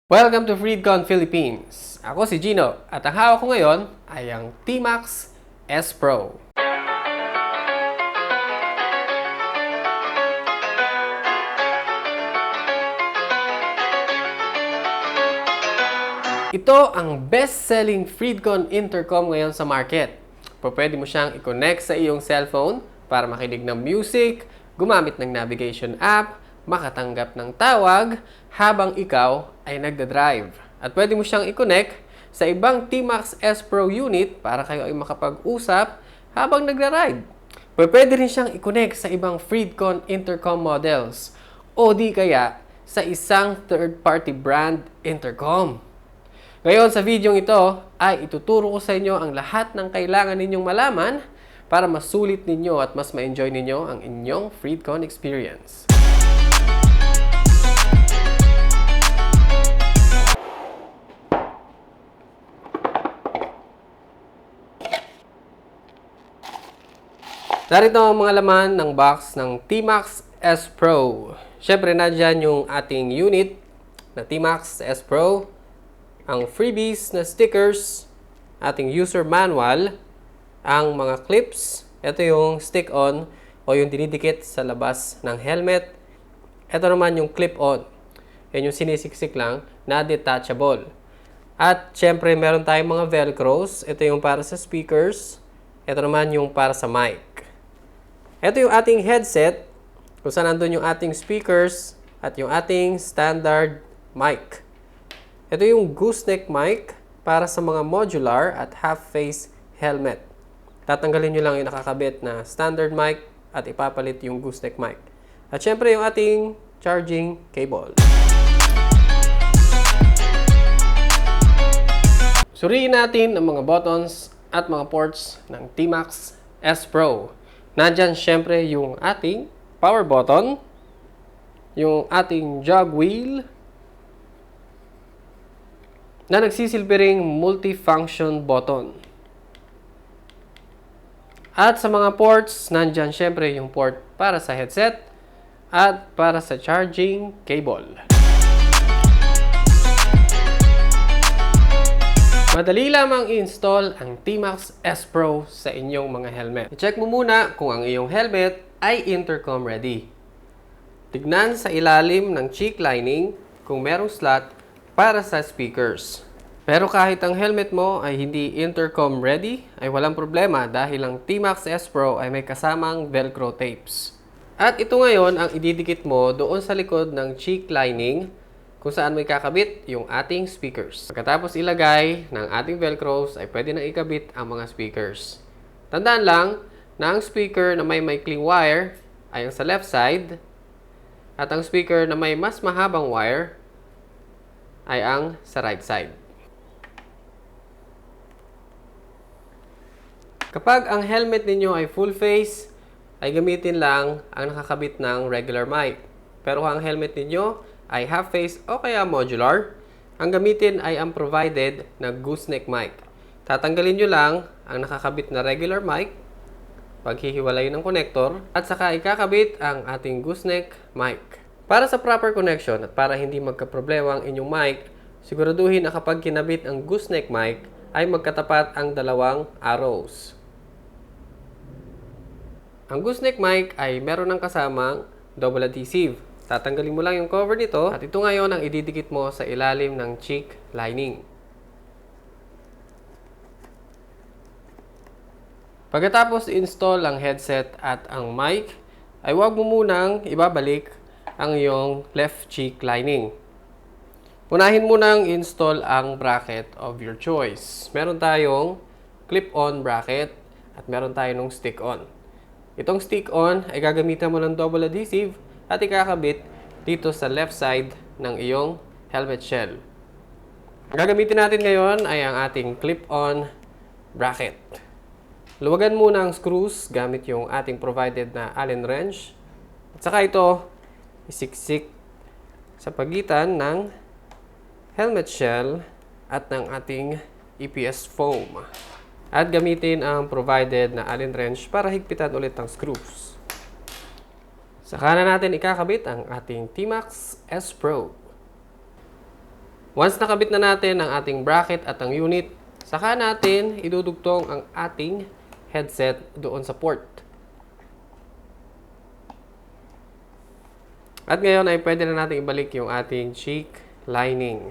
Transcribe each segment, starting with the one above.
Welcome to FreedConn Philippines. Ako si Gino at ang hawak ko ngayon ay ang TMAX S-PRO. Ito ang best-selling FreedConn intercom ngayon sa market. Pwede mo siyang i-connect sa iyong cellphone para makinig ng music, gumamit ng navigation app, makatanggap ng tawag habang ikaw ay nagda-drive. At pwede mo siyang i-connect sa ibang TMAX S-PRO unit para kayo ay makapag-usap habang nagra-ride. Pwede rin siyang i-connect sa ibang FreedConn intercom models o di kaya sa isang third-party brand intercom. Ngayon sa video ito ay ituturo ko sa inyo ang lahat ng kailangan ninyong malaman para masulit ninyo at mas ma-enjoy ninyo ang inyong FreedConn experience. Narito ang mga laman ng box ng TMAX S-PRO. Siyempre, nandyan yung ating unit na TMAX S-PRO, ang freebies na stickers, ating user manual, ang mga clips, ito yung stick-on o yung dinidikit sa labas ng helmet. Ito naman yung clip-on. Yan yung sinisiksik lang na detachable. At siyempre, meron tayong mga velcros. Ito yung para sa speakers. Ito naman yung para sa mic. Ito yung ating headset, kung saan nandun yung ating speakers at yung ating standard mic. Ito yung gooseneck mic para sa mga modular at half-face helmet. Tatanggalin nyo lang yung nakakabit na standard mic at ipapalit yung gooseneck mic. At syempre yung ating charging cable. Suriin natin ang mga buttons at mga ports ng TMAX S-PRO. Nandyan syempre yung ating power button, yung ating jog wheel, na nagsisilbi ring multifunction button. At sa mga ports, nandyan syempre yung port para sa headset at para sa charging cable. Madali lamang i-install ang TMAX S-PRO sa inyong mga helmet. I-check mo muna kung ang iyong helmet ay intercom ready. Tignan sa ilalim ng cheek lining kung merong slot para sa speakers. Pero kahit ang helmet mo ay hindi intercom ready, ay walang problema dahil ang TMAX S-PRO ay may kasamang velcro tapes. At ito ngayon ang ididikit mo doon sa likod ng cheek lining kung saan may kakabit yung ating speakers. Pagkatapos ilagay ng ating velcros ay pwede na ikabit ang mga speakers. Tandaan lang na ang speaker na may maikling wire ay ang sa left side at ang speaker na may mas mahabang wire ay ang sa right side. Kapag ang helmet ninyo ay full face, ay gamitin lang ang nakakabit ng regular mic. Pero kung ang helmet ninyo ay half face o kaya modular, ang gamitin ay ang provided na gooseneck mic. Tatanggalin nyo lang ang nakakabit na regular mic, paghihiwalay ng connector, at saka ikakabit ang ating gooseneck mic. Para sa proper connection at para hindi magkaproblema ang inyong mic, siguraduhin na kapag kinabit ang gooseneck mic ay magkatapat ang dalawang arrows. Ang gooseneck mic ay meron ng kasamang double adhesive. Tatanggalin mo lang yung cover nito at ito ngayon ang ididikit mo sa ilalim ng cheek lining. Pagkatapos install ang headset at ang mic, ay huwag mo munang ibabalik ang iyong left cheek lining. Unahin mo nang install ang bracket of your choice. Meron tayong clip-on bracket at meron tayong stick-on. Itong stick-on ay gagamitan mo ng double adhesive at ikakabit dito sa left side ng iyong helmet shell. Ang gagamitin natin ngayon ay ang ating clip-on bracket. Luwagan muna ang screws gamit yung ating provided na Allen wrench. At saka ito isiksik sa pagitan ng helmet shell at ng ating EPS foam. At gamitin ang provided na Allen wrench para higpitan ulit ang screws. Saka na natin ikakabit ang ating TMAX S-PRO. Once nakabit na natin ang ating bracket at ang unit, saka natin idudugtong ang ating headset doon sa port. At ngayon ay pwede na natin ibalik yung ating cheek lining.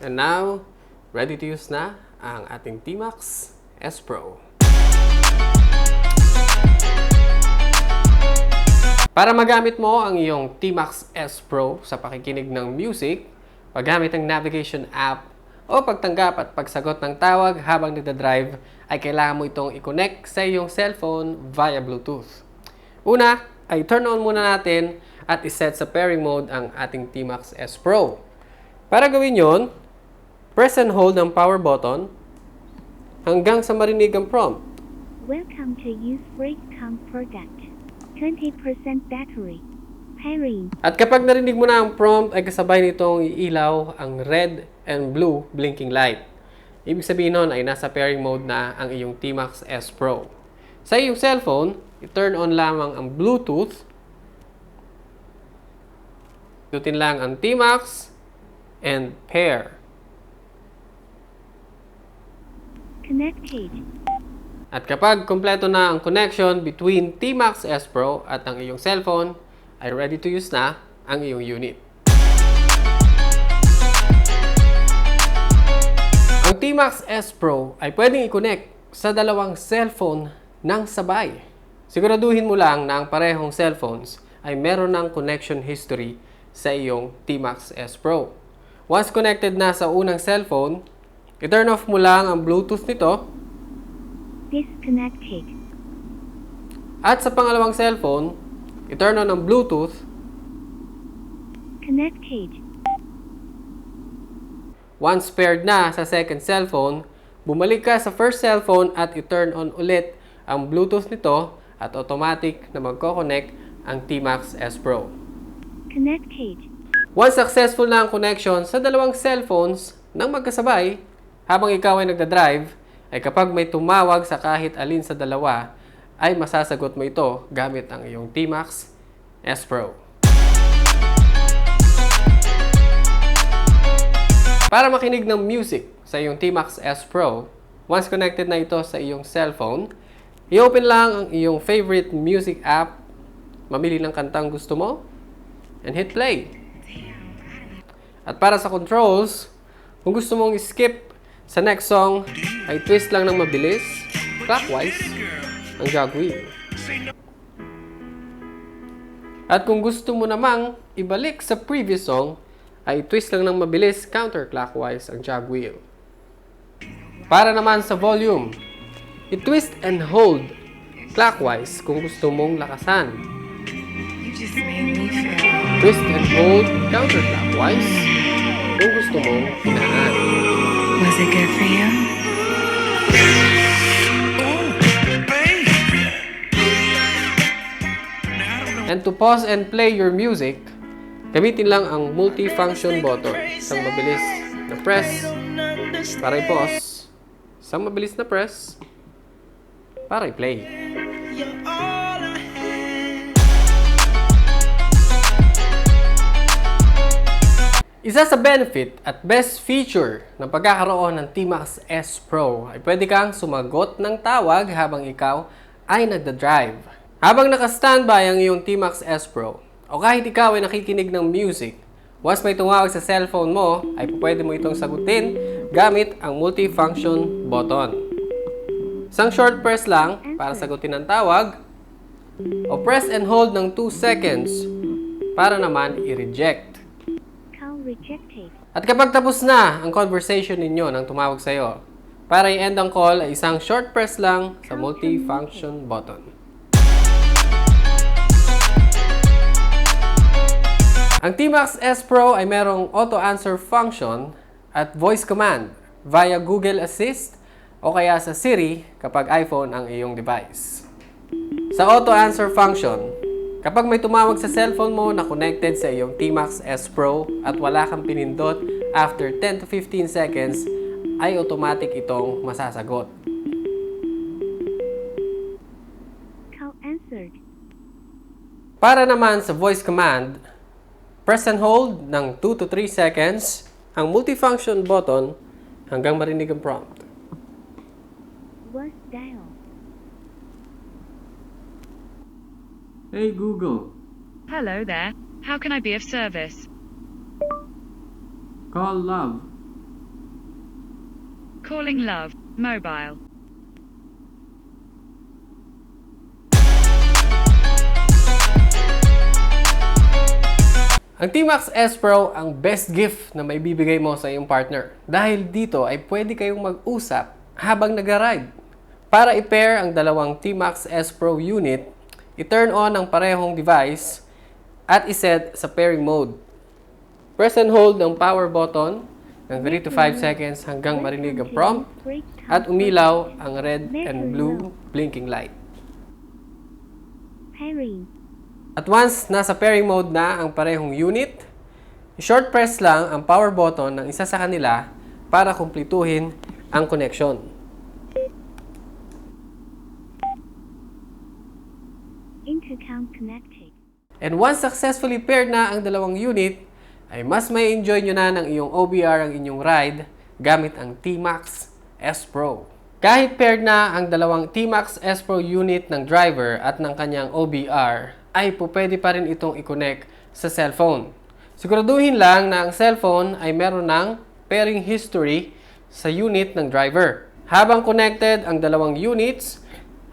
And now, ready to use na ang ating TMAX S-PRO. Para magamit mo ang iyong TMAX S-PRO sa pakikinig ng music, paggamit ng navigation app, o pagtanggap at pagsagot ng tawag habang nagdadrive, ay kailangan mo itong i-connect sa iyong cellphone via Bluetooth. Una, ay turn on muna natin at iset sa pairing mode ang ating TMAX S-PRO. Para gawin yon, press and hold ang power button hanggang sa marinig ang prompt. Welcome to use FreedConn product. 20% battery. Pairing. At kapag narinig mo na ang prompt, ay kasabay nitong iilaw ang red and blue blinking light. Ibig sabihin nun ay nasa pairing mode na ang iyong TMAX S-PRO. Sa iyong cellphone, i-turn on lamang ang Bluetooth. Pindutin lang ang TMAX and pair. Connected. At kapag kompleto na ang connection between TMAX S-PRO at ang iyong cellphone, ay ready to use na ang iyong unit. Ang TMAX S-PRO ay pwedeng i-connect sa dalawang cellphone ng sabay. Siguraduhin mo lang na ang parehong cellphones ay meron ng connection history sa iyong TMAX S-PRO. Once connected na sa unang cellphone, i-turn off mo lang ang Bluetooth nito. Disconnected. At sa pangalawang cellphone, i-turn on ang Bluetooth. Connected. Once paired na sa second cellphone, bumalik ka sa first cellphone at i-turn on ulit ang Bluetooth nito at automatic na magko-connect ang TMAX S-PRO. Connected. Once successful na ang connection sa dalawang cellphones nang magkasabay, habang ikaw ay nagdadrive, ay kapag may tumawag sa kahit alin sa dalawa, ay masasagot mo ito gamit ang iyong TMAX S-PRO. Para makinig ng music sa iyong TMAX S-PRO, once connected na ito sa iyong cellphone, i-open lang ang iyong favorite music app, mamili ng kantang gusto mo, and hit play. At para sa controls, kung gusto mong skip sa next song, ay twist lang ng mabilis, clockwise, ang jog wheel. At kung gusto mo namang ibalik sa previous song, ay twist lang ng mabilis, counterclockwise, ang jog wheel. Para naman sa volume, i-twist and hold clockwise kung gusto mong lakasan. Twist and hold counterclockwise kung gusto mong hinaan. Was it good for you? And to pause and play your music, gamitin lang ang multi-function button. Isang mabilis na press para i-pause, isang mabilis na press para i-play. Isa sa benefit at best feature ng pagkakaroon ng TMAX S-PRO ay pwede kang sumagot ng tawag habang ikaw ay nagda-drive. Habang naka-standby ang iyong TMAX S-PRO o kahit ikaw ay nakikinig ng music, once may tumawag sa cellphone mo, ay pwede mo itong sagutin gamit ang multi-function button. Isang short press lang para sagutin ang tawag o press and hold ng 2 seconds para naman i-reject. Rejected. At kapag tapos na ang conversation ninyo ng tumawag sa iyo, para i-end ang call ay isang short press lang sa multi-function button. Ang TMAX S-PRO ay merong auto-answer function at voice command via Google Assist o kaya sa Siri kapag iPhone ang iyong device. Sa auto-answer function, kapag may tumawag sa cellphone mo na connected sa iyong TMAX S-PRO at wala kang pinindot after 10 to 15 seconds, ay automatic itong masasagot. Call answered. Para naman sa voice command, Press and hold ng 2 to 3 seconds ang multifunction button hanggang marinig ang prompt. Was dial. Hey Google, Hello there. How can I be of service? call love. Calling Love, mobile. Ang TMAX S-PRO ang best gift na may bibigay mo sa iyong partner. Dahil dito ay pwede kayong mag-usap habang nag-ride. Para i-pair ang dalawang TMAX S-PRO unit, i-turn on ang parehong device at iset sa pairing mode. Press and hold ang power button ng 3 to 5 seconds hanggang marinig ang prompt at umilaw ang red and blue blinking light. Pairing. At once nasa pairing mode na ang parehong unit, short press lang ang power button ng isa sa kanila para kumpletuhin ang connection. Intercom connected. And once successfully paired na ang dalawang unit, ay mas may enjoy nyo na ng iyong OBR ang inyong ride gamit ang TMAX S-PRO. Kahit paired na ang dalawang TMAX S-PRO unit ng driver at ng kanyang OBR, ay pwede pa rin itong i-connect sa cellphone. Siguraduhin lang na ang cellphone ay meron ng pairing history sa unit ng driver. Habang connected ang dalawang units,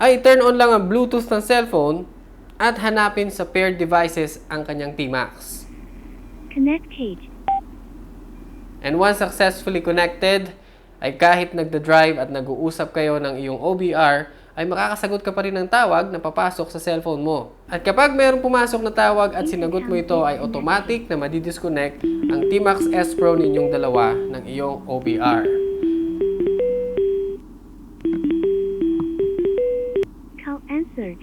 ay turn on lang ang Bluetooth ng cellphone at hanapin sa paired devices ang kanyang TMAX. Connected. And once successfully connected, ay kahit nagda-drive at nag-uusap kayo ng iyong OBR, ay makakasagot ka pa rin ng tawag na papasok sa cellphone mo. At kapag mayroong pumasok na tawag at sinagot mo ito, ay automatic na madidisconnect ang TMAX S-PRO ninyong dalawa ng iyong OBR. Call answered.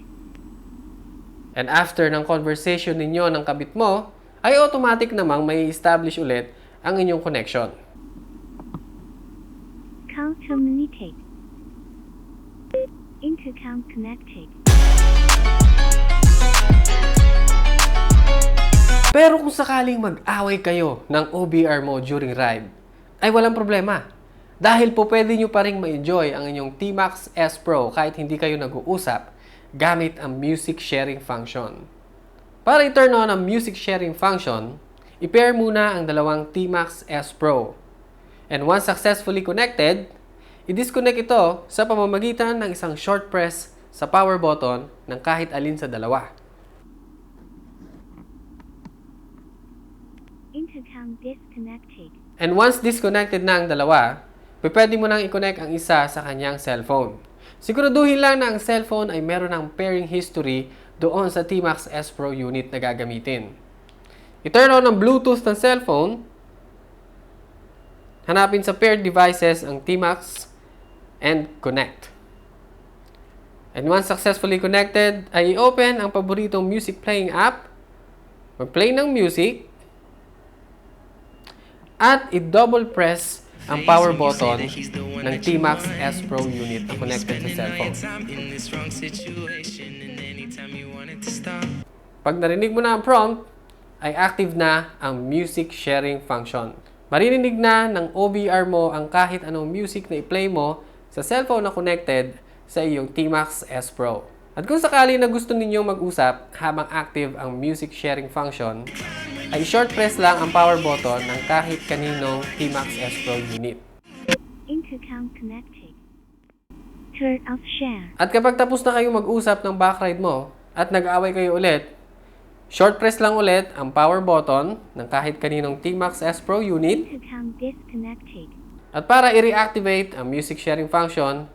And after ng conversation ninyo ng kabit mo, ay automatic namang may establish ulit ang inyong connection. Call terminated. Intercom connected. Pero kung sakaling mag-away kayo ng OBR mo during ride, ay walang problema. Dahil po pwede nyo pa rin ma-enjoy ang inyong TMAX S-PRO kahit hindi kayo nag-uusap gamit ang music sharing function. Para i-turn on ang music sharing function, i-pair muna ang dalawang TMAX S-PRO. And once successfully connected, i-disconnect ito sa pamamagitan ng isang short press sa power button ng kahit alin sa dalawa. Intercom disconnected. And once disconnected na ang dalawa, pwede mo nang i-connect ang isa sa kanyang cellphone. Siguraduhin lang na ang cellphone ay meron ng pairing history doon sa TMAX S-PRO unit na gagamitin. I-turn on ang Bluetooth ng cellphone, hanapin sa paired devices ang TMAX, and connect. And once successfully connected, ay i-open ang paboritong music playing app, mag-play ng music, at i-double press ang power button ng TMAX S-PRO unit na connected sa cellphone. Pag narinig mo na ang prompt, ay active na ang music sharing function. Maririnig na ng OBR mo ang kahit anong music na i-play mo sa cellphone na connected sa iyong TMAX S-PRO. At kung sakali na gusto ninyong mag-usap habang active ang music sharing function, ay short press lang ang power button ng kahit kaninong TMAX S-PRO unit. Intercom connected. Turn off share. At kapag tapos na kayong mag-usap ng backride mo at nag-away kayo ulit, short press lang ulit ang power button ng kahit kaninong TMAX S-PRO unit. Intercom disconnected. At para i-reactivate ang music sharing function,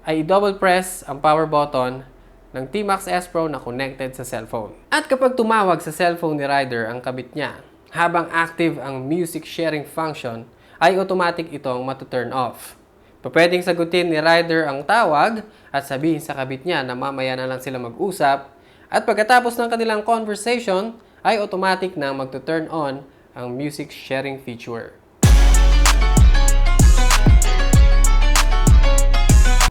ay i-double press ang power button ng TMAX S-PRO na connected sa cellphone. At kapag tumawag sa cellphone ni rider ang kabit niya, habang active ang music sharing function, ay automatic itong matu-turn off. Pwedeng sagutin ni rider ang tawag at sabihin sa kabit niya na mamaya na lang sila mag-usap, at pagkatapos ng kanilang conversation, ay automatic na magtu-turn on ang music sharing feature.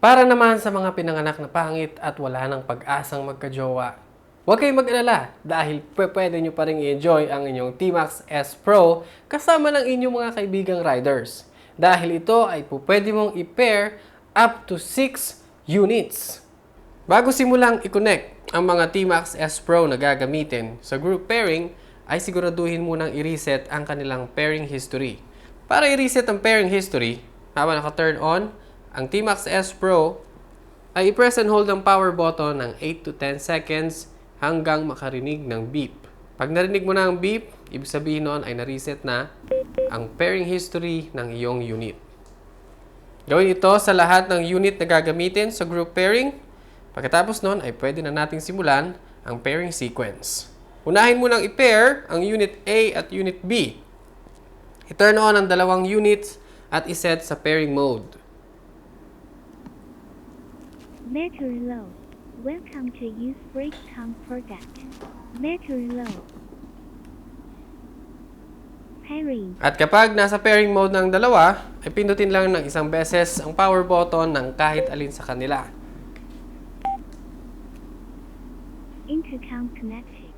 Para naman sa mga pinanganak na pangit at wala nang pag-asang magkajowa, Huwag kayong mag-alala dahil pwede nyo pa rin i-enjoy ang inyong TMAX S-PRO kasama ng inyong mga kaibigang riders. Dahil ito ay pwede mong i-pair up to 6 units. Bago simulang i-connect ang mga TMAX S-PRO na gagamitin sa group pairing, ay siguraduhin munang i-reset ang kanilang pairing history. Para i-reset ang pairing history, habang naka-turn on, ang TMAX S-PRO ay i-press and hold ang power button ng 8 to 10 seconds hanggang makarinig ng beep. Pag narinig mo na ang beep, ibig sabihin nun ay na-reset na ang pairing history ng iyong unit. Gawin ito sa lahat ng unit na gagamitin sa group pairing. Pagkatapos nun ay pwede na nating simulan ang pairing sequence. Unahin mo nang i-pair ang unit A at unit B. I-turn on ang dalawang units at iset sa pairing mode. Battery low. Welcome to use FreedConn product. Battery low. Pairing. At kapag nasa pairing mode ng dalawa, ay pindutin lang ng isang beses ang power button ng kahit alin sa kanila. Intercom connected.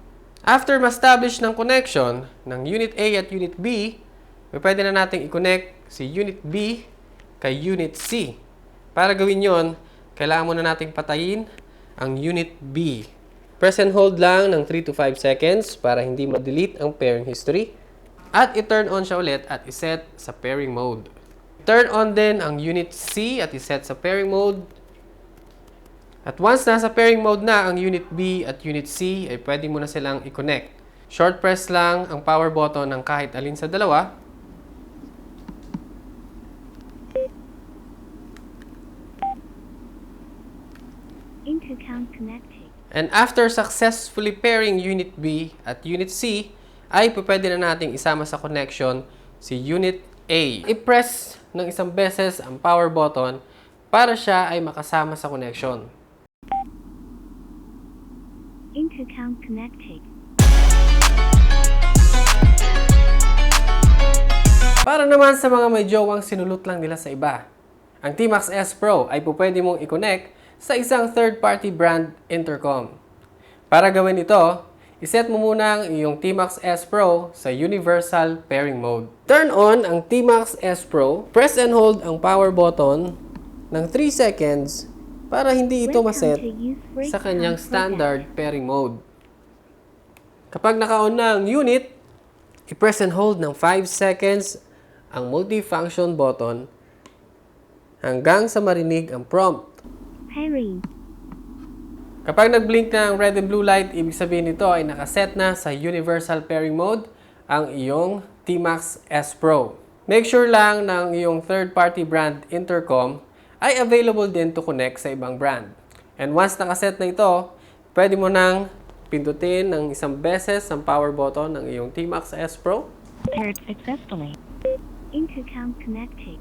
After ma-establish ng connection ng Unit A at Unit B, pwede na nating i-connect si Unit B kay Unit C. Para gawin yon, kailangan muna nating patayin ang Unit B. Press and hold lang ng 3 to 5 seconds para hindi ma-delete ang pairing history. At i-turn on siya ulit at iset sa pairing mode. Turn on din ang Unit C at iset sa pairing mode. At once nasa pairing mode na ang Unit B at Unit C, ay pwede mo na silang i-connect. Short press lang ang power button ng kahit alin sa dalawa. Intercom connected. And after successfully pairing Unit B at Unit C, ay pwede na nating isama sa connection si Unit A. I-press ng isang beses ang power button para siya ay makasama sa connection. Intercom connected. Para naman sa mga may jowang sinulot lang nila sa iba, ang TMAX S-PRO ay pwede mong i-connect sa isang third-party brand intercom. Para gawin ito, iset mo muna ang iyong TMAX S-PRO sa Universal Pairing Mode. Turn on ang TMAX S-PRO, press and hold ang power button ng 3 seconds para hindi ito maset sa kanyang standard pairing mode. Kapag naka-on na ang unit, i-press and hold ng 5 seconds ang multifunction button hanggang sa marinig ang prompt. Pairing. Kapag nag-blink na ang red and blue light, ibig sabihin nito ay nakaset na sa Universal Pairing Mode ang iyong TMAX S-PRO. Make sure lang na ang iyong third-party brand intercom ay available din to connect sa ibang brand. And once nakaset na ito, pwede mo nang pindutin ng isang beses ang power button ng iyong TMAX S-PRO. Paired successfully. Intercom connected.